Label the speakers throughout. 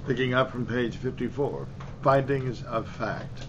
Speaker 1: Picking up from page 54, findings of fact.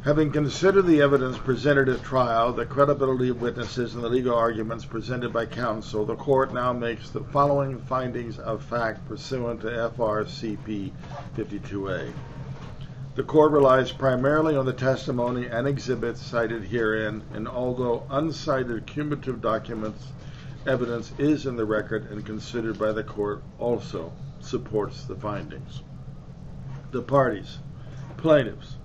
Speaker 1: Having considered the evidence presented at trial, the credibility of witnesses, and the legal arguments presented by counsel, the court now makes the following findings of fact pursuant to FRCP 52A. The court relies primarily on the testimony and exhibits cited herein, and although uncited cumulative documents evidence is in the record and considered by the court, also supports the findings. The parties. Plaintiffs.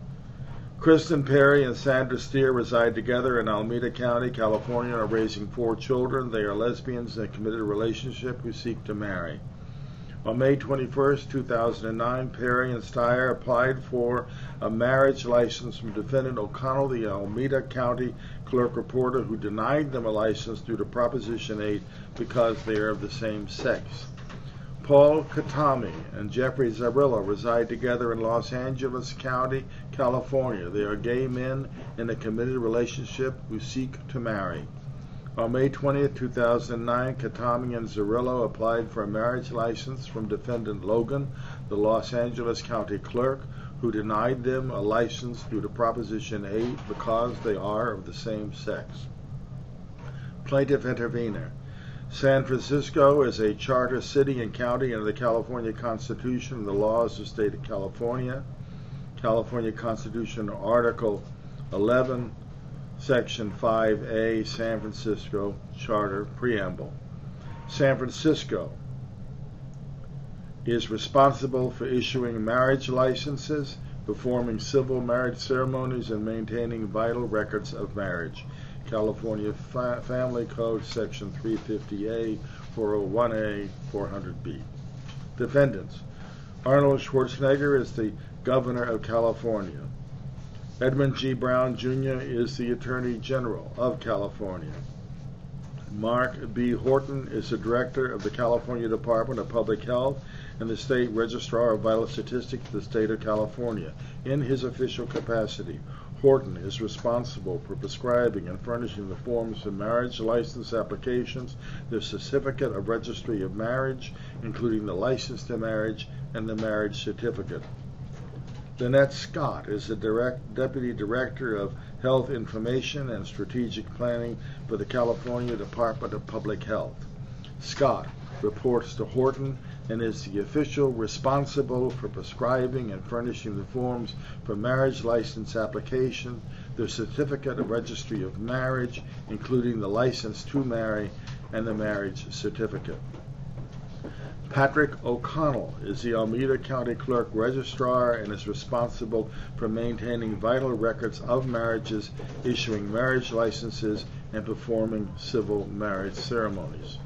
Speaker 1: Kristen Perry and Sandra Steer reside together in Alameda County, California, and are raising 4 children. They are lesbians in a committed relationship who seek to marry. On May 21, 2009, Perry and Steyer applied for a marriage license from defendant O'Connell, the Alameda County clerk reporter, who denied them a license due to Proposition 8 because they are of the same sex. Paul Katami and Jeffrey Zarillo reside together in Los Angeles County, California. They are gay men in a committed relationship who seek to marry. On May 20, 2009, Katami and Zarillo applied for a marriage license from defendant Logan, the Los Angeles County clerk, who denied them a license due to Proposition 8 because they are of the same sex. Plaintiff intervener. San Francisco is a charter city and county under the California Constitution and the laws of the state of California. California Constitution, Article 11, Section 5A, San Francisco Charter Preamble. San Francisco is responsible for issuing marriage licenses, performing civil marriage ceremonies, and maintaining vital records of marriage. California Family Code, Section 350A, 401A, 400B. Defendants. Arnold Schwarzenegger is the Governor of California. Edmund G. Brown, Jr. is the Attorney General of California. Mark B. Horton is the Director of the California Department of Public Health and the State Registrar of Vital Statistics of the State of California. In his official capacity, Horton is responsible for prescribing and furnishing the forms for marriage license applications, the certificate of registry of marriage, including the license to marriage and the marriage certificate. Lynette Scott is the Deputy Director of Health Information and Strategic Planning for the California Department of Public Health. Scott reports to Horton and is the official responsible for prescribing and furnishing the forms for marriage license application, the certificate of registry of marriage, including the license to marry and the marriage certificate. Patrick O'Connell is the Alameda County Clerk Registrar and is responsible for maintaining vital records of marriages, issuing marriage licenses, and performing civil marriage ceremonies.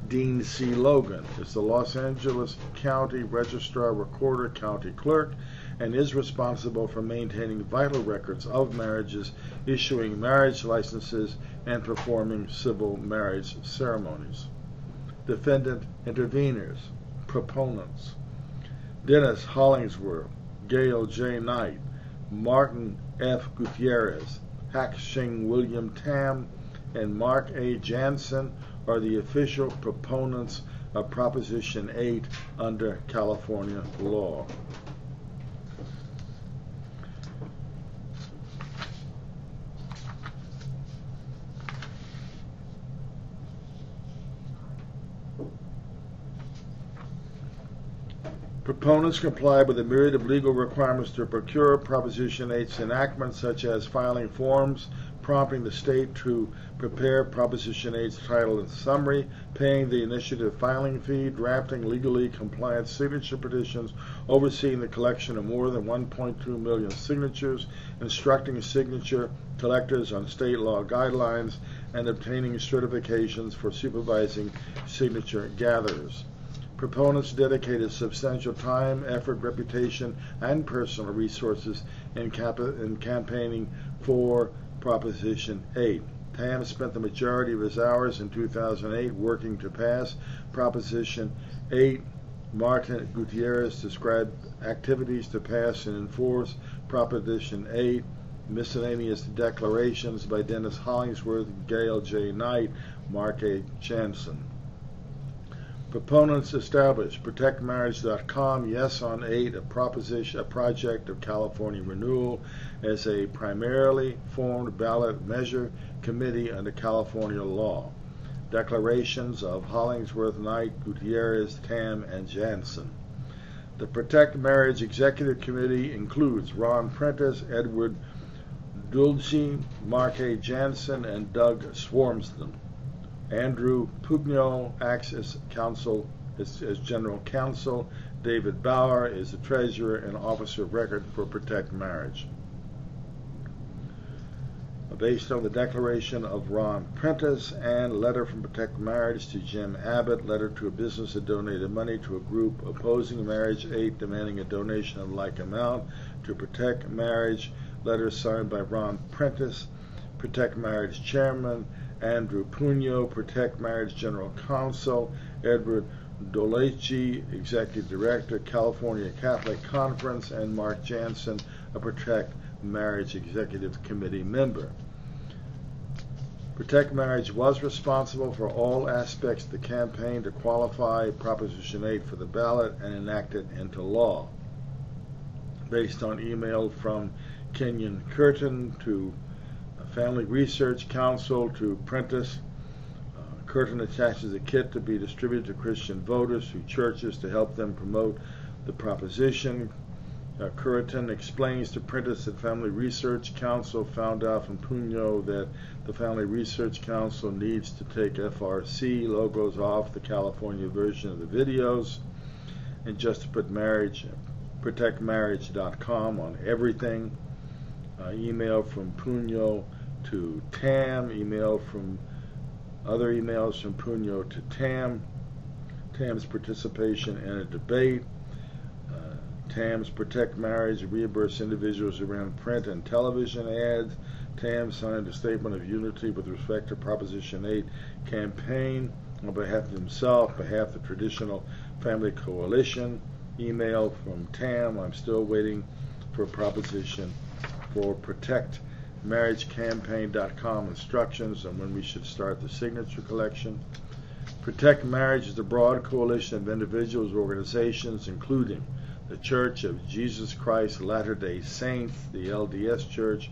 Speaker 1: Dean C. Logan is the Los Angeles County Registrar Recorder County Clerk and is responsible for maintaining vital records of marriages, issuing marriage licenses, and performing civil marriage ceremonies. Defendant interveners. Proponents. Dennis Hollingsworth, Gail J. Knight, Martin F. Gutierrez, Hak-Shing William Tam, and Mark A. Jansen are the official proponents of Proposition 8 under California law. Proponents comply with a myriad of legal requirements to procure Proposition 8's enactment, such as filing forms, prompting the state to prepare Proposition 8's title and summary, paying the initiative filing fee, drafting legally compliant signature petitions, overseeing the collection of more than 1.2 million signatures, instructing signature collectors on state law guidelines, and obtaining certifications for supervising signature gatherers. Proponents dedicated substantial time, effort, reputation, and personal resources in campaigning for Proposition 8. Tam spent the majority of his hours in 2008 working to pass Proposition 8. Martin Gutierrez described activities to pass and enforce Proposition 8. Miscellaneous declarations by Dennis Hollingsworth, Gail J. Knight, Mark A. Jansen. Proponents established ProtectMarriage.com, Yes on 8, a project of California Renewal, as a primarily formed ballot measure committee under California law. Declarations of Hollingsworth, Knight, Gutierrez, Tam, and Jansen. The Protect Marriage Executive Committee includes Ron Prentice, Edward Dulce, Mark A. Jansen, and Doug Swarmston. Andrew Pugno acts as general counsel. David Bauer is the treasurer and officer of record for Protect Marriage. Based on the declaration of Ron Prentice and letter from Protect Marriage to Jim Abbott, letter to a business that donated money to a group opposing marriage, 8 demanding a donation of like amount to Protect Marriage, letter signed by Ron Prentice, Protect Marriage Chairman, Andrew Pugno, Protect Marriage General Counsel, Edward Dolce, Executive Director, California Catholic Conference, and Mark Jansen, a Protect Marriage Executive Committee member. Protect Marriage was responsible for all aspects of the campaign to qualify Proposition 8 for the ballot and enact it into law. Based on email from Kenyon Curtin to Family Research Council to Prentice, Curtin attaches a kit to be distributed to Christian voters through churches to help them promote the proposition. Curtin explains to Prentice that Family Research Council found out from Pugno that the Family Research Council needs to take FRC logos off the California version of the videos and just to put ProtectMarriage.com on everything. Email from Pugno to Tam, other emails from Pugno to Tam, Tam's participation in a debate, Tam's Protect Marriage reimburse individuals around print and television ads. Tam signed a statement of unity with respect to Proposition 8 campaign on behalf of himself, behalf of the Traditional Family Coalition. Email from Tam, I'm still waiting for a proposition for ProtectMarriageCampaign.com instructions on when we should start the signature collection. Protect Marriage is a broad coalition of individuals and organizations, including the Church of Jesus Christ Latter-day Saints, the LDS Church,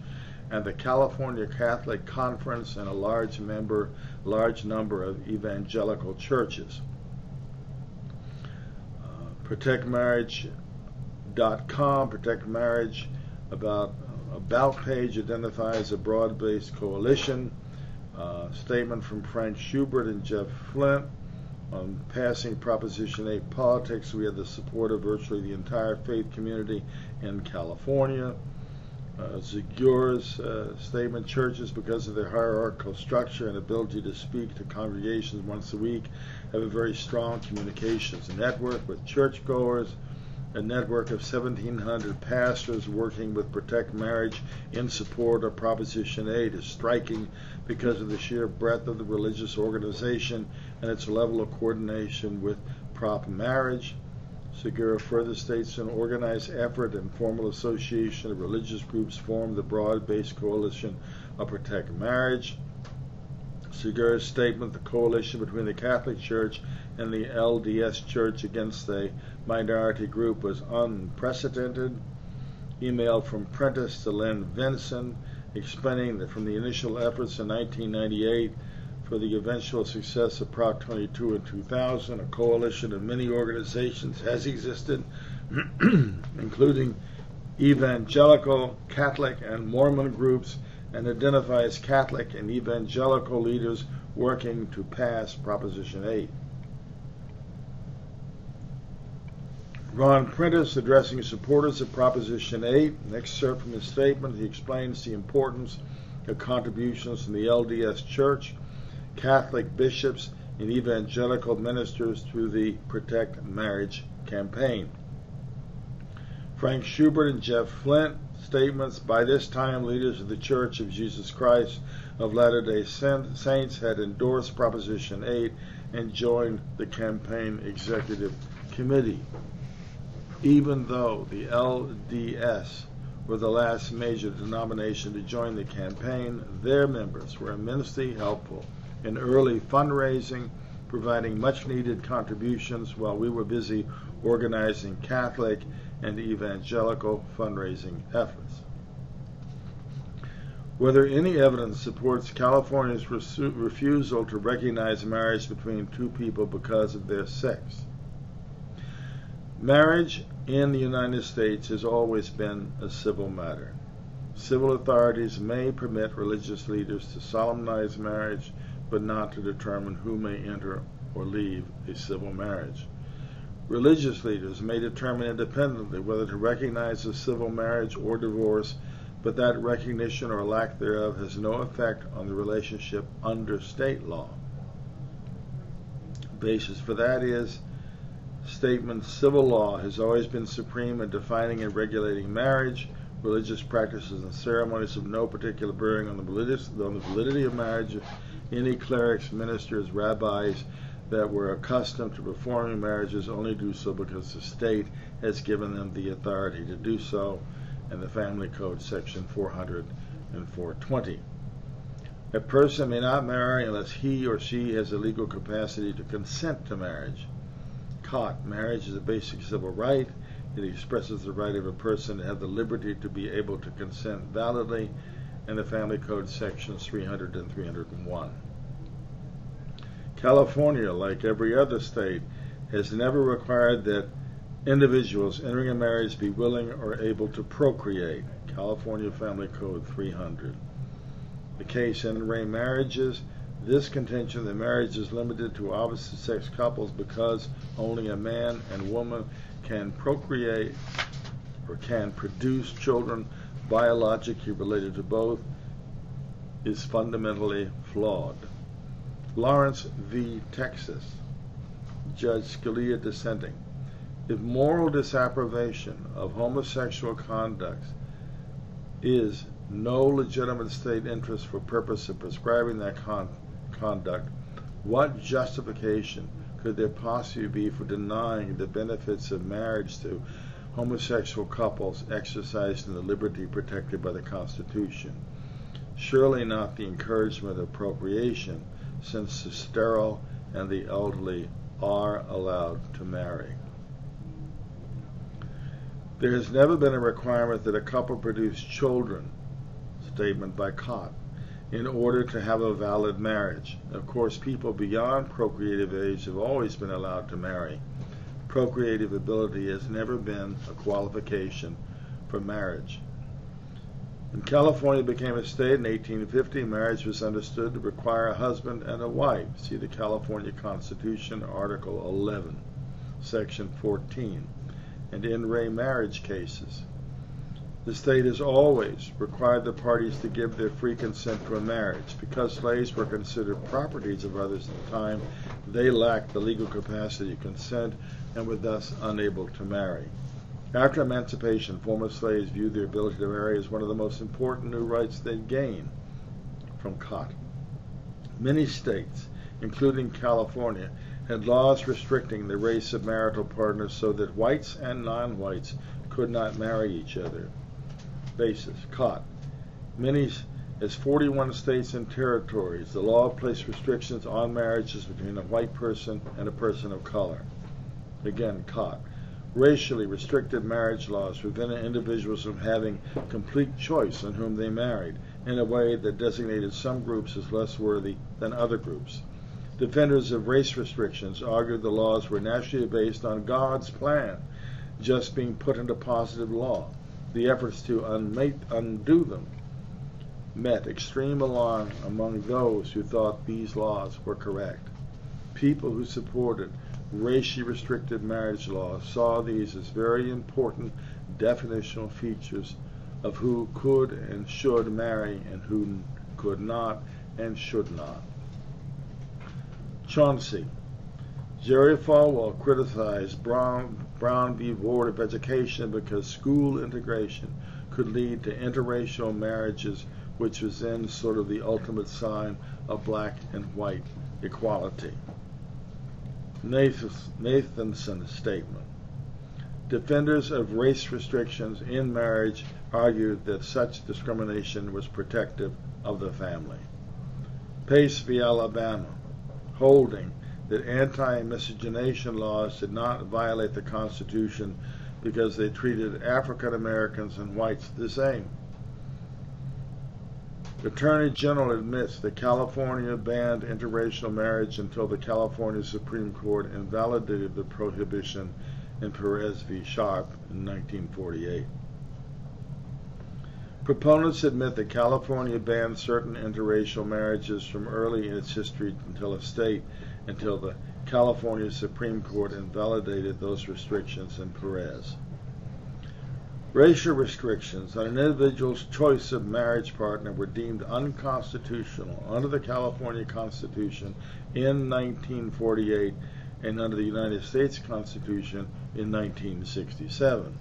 Speaker 1: and the California Catholic Conference, and a large number of evangelical churches. ProtectMarriage.com, Protect Marriage about page identifies a broad-based coalition. Statement from Frank Schubert and Jeff Flint on passing Proposition 8 politics. We have the support of virtually the entire faith community in California. Zagur's statement, churches, because of their hierarchical structure and ability to speak to congregations once a week, have a very strong communications network with churchgoers. A network of 1,700 pastors working with Protect Marriage in support of Proposition 8 is striking because of the sheer breadth of the religious organization and its level of coordination with Prop Marriage. Segura further states an organized effort and formal association of religious groups form the broad-based coalition of Protect Marriage. Segura's statement, the coalition between the Catholic Church and the LDS Church against a minority group, was unprecedented. Email from Prentice to Len Vinson explaining that from the initial efforts in 1998 for the eventual success of Prop 22 in 2000, a coalition of many organizations has existed, including evangelical, Catholic, and Mormon groups, and identifies Catholic and evangelical leaders working to pass Proposition 8. Ron Prentice addressing supporters of Proposition 8. An excerpt from his statement, he explains the importance of contributions from the LDS Church, Catholic bishops, and evangelical ministers through the Protect Marriage campaign. Frank Schubert and Jeff Flint statements, by this time leaders of the Church of Jesus Christ of Latter-day Saints had endorsed Proposition 8 and joined the campaign executive committee. Even though the LDS were the last major denomination to join the campaign, their members were immensely helpful in early fundraising, providing much-needed contributions while we were busy organizing Catholic and evangelical fundraising efforts. Whether any evidence supports California's refusal to recognize marriage between two people because of their sex. Marriage in the United States has always been a civil matter. Civil authorities may permit religious leaders to solemnize marriage, but not to determine who may enter or leave a civil marriage. Religious leaders may determine independently whether to recognize a civil marriage or divorce, but that recognition or lack thereof has no effect on the relationship under state law. The basis for that is statement civil law has always been supreme in defining and regulating marriage. Religious practices and ceremonies have no particular bearing on the validity of marriage. Any clerics, ministers, rabbis that were accustomed to performing marriages only do so because the state has given them the authority to do so, and the Family Code, section 400 and 420. A person may not marry unless he or she has a legal capacity to consent to marriage. Cot, marriage is a basic civil right. It expresses the right of a person to have the liberty to be able to consent validly, and the Family Code, sections 300 and 301. California, like every other state, has never required that individuals entering a marriage be willing or able to procreate. California Family Code 300. The case in re marriages, this contention that marriage is limited to opposite-sex couples because only a man and woman can procreate or can produce children biologically related to both is fundamentally flawed. Lawrence v. Texas, Judge Scalia dissenting. If moral disapprobation of homosexual conduct is no legitimate state interest for purpose of prescribing that conduct, what justification could there possibly be for denying the benefits of marriage to homosexual couples exercising the liberty protected by the Constitution? Surely not the encouragement of procreation, since the sterile and the elderly are allowed to marry. There has never been a requirement that a couple produce children, statement by Cott, in order to have a valid marriage. Of course, people beyond procreative age have always been allowed to marry. Procreative ability has never been a qualification for marriage. When California became a state in 1850, marriage was understood to require a husband and a wife. See the California Constitution, Article 11, Section 14, and in re marriage cases. The state has always required the parties to give their free consent to a marriage. Because slaves were considered properties of others at the time, they lacked the legal capacity to consent and were thus unable to marry. After emancipation, former slaves viewed their ability to marry as one of the most important new rights they'd gain. From Cott. Many states, including California, had laws restricting the race of marital partners so that whites and non-whites could not marry each other. Basis, Cott. Many as 41 states and territories, the law placed restrictions on marriages between a white person and a person of color. Again, Cott. Racially restricted marriage laws prevented individuals from having complete choice on whom they married in a way that designated some groups as less worthy than other groups. Defenders of race restrictions argued the laws were naturally based on God's plan, just being put into positive law. The efforts to undo them met extreme alarm among those who thought these laws were correct. People who supported racially restricted marriage laws saw these as very important definitional features of who could and should marry and who could not and should not. Chauncey. Jerry Falwell criticized Brown v. Board of Education because school integration could lead to interracial marriages, which was then sort of the ultimate sign of black and white equality. Nathanson's statement. Defenders of race restrictions in marriage argued that such discrimination was protective of the family. Pace v. Alabama, holding that anti-miscegenation laws did not violate the Constitution because they treated African Americans and whites the same. The Attorney General admits that California banned interracial marriage until the California Supreme Court invalidated the prohibition in Perez v. Sharp in 1948. Proponents admit that California banned certain interracial marriages from early in its history until the California Supreme Court invalidated those restrictions in Perez. Racial restrictions on an individual's choice of marriage partner were deemed unconstitutional under the California Constitution in 1948 and under the United States Constitution in 1967.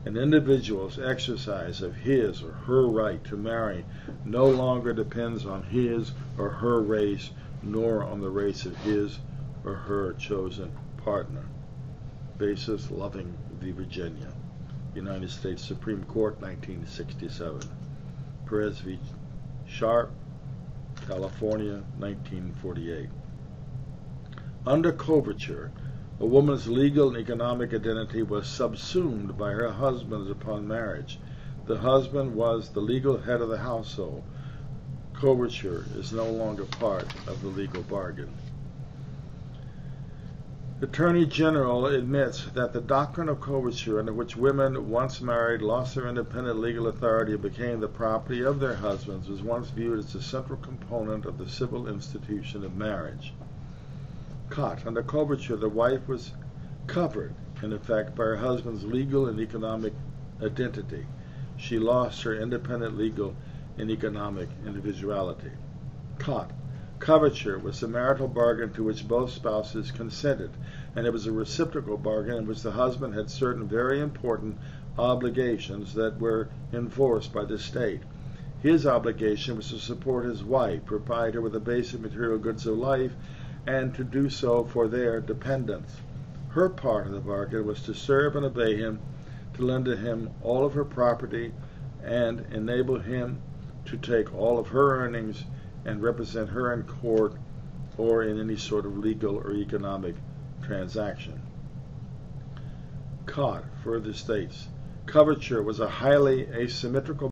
Speaker 1: An individual's exercise of his or her right to marry no longer depends on his or her race, nor on the race of his or her chosen partner. Basis Loving v. Virginia, United States Supreme Court, 1967. Perez v. Sharp, California, 1948. Under coverture, a woman's legal and economic identity was subsumed by her husband upon marriage. The husband was the legal head of the household. Coverture is no longer part of the legal bargain. The Attorney General admits that the doctrine of coverture, under which women once married lost their independent legal authority and became the property of their husbands, was once viewed as a central component of the civil institution of marriage. Under coverture, the wife was covered, in effect, by her husband's legal and economic identity. She lost her independent legal and economic individuality. Coverture was a marital bargain to which both spouses consented, and it was a reciprocal bargain in which the husband had certain very important obligations that were enforced by the state. His obligation was to support his wife, provide her with the basic material goods of life, and to do so for their dependents. Her part of the bargain was to serve and obey him, to lend to him all of her property, and enable him to take all of her earnings and represent her in court or in any sort of legal or economic transaction. Further states, coverture was a highly asymmetrical